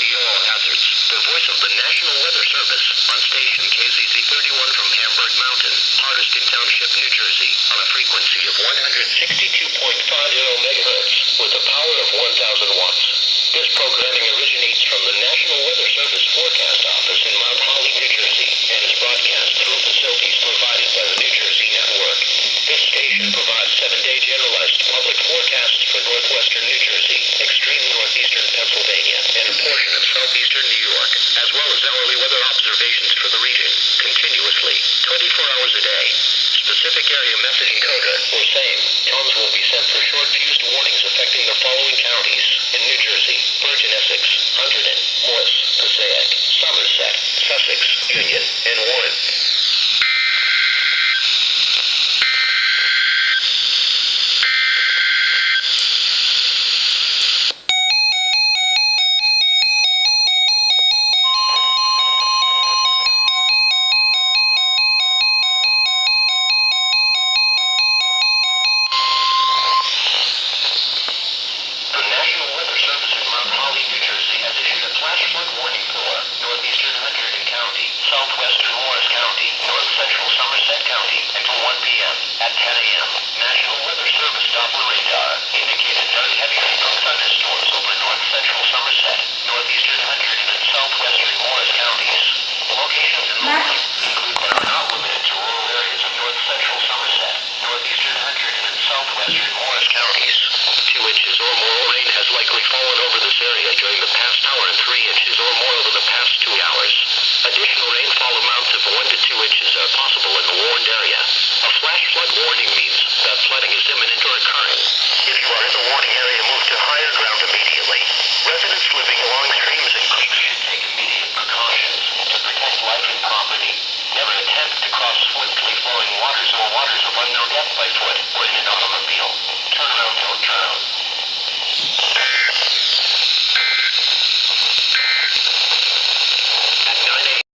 meteorological hazards. The voice of the National Weather Service on station KZZ 31 from Hamburg Mountain, Hardiston Township, New Jersey, on a frequency of 162.50 megahertz with a power of 1,000 watts. This programming originates from the National Weather Service Forecast Office in Mount Holly, New Jersey, and is broadcast through facilities provided by the New Jersey Network. This station provides 7-day generalized public forecasts for northwestern New Jersey, extreme northeastern Pennsylvania, and a portion of southeastern New York, as well as hourly weather observations for the region, continuously, 24 hours a day. Specific area messaging coda, or SAME, tones will be sent for short fused warnings affecting the following counties in New Jersey: Bergen, Essex, Hunterdon, Morris, Passaic, Somerset, Sussex, Union, and Warren. Southwestern Morris County, North Central Somerset County, until 1 p.m. At 10 a.m., National Weather Service Doppler radar indicated very heavy rain or thunderstorms over North Central Somerset, Northeastern Hunterdon, and Southwestern Morris counties. Locations in the warning include but are not limited to rural areas of North Central Somerset, Northeastern Hunterdon, and Southwestern Morris counties. 2 inches or more rain has likely fallen over this area during the past hour and 3 inches or more over the past 2 hours. Additional rainfall amounts of 1 to 2 inches are possible in the warned area. A flash flood warning means that flooding is imminent or occurring. If you are in the warning area, move to higher ground immediately. Residents living along streams and creeks should take immediate precautions to protect life and property. Never attempt to cross swiftly flowing waters or waters of unknown depth by foot.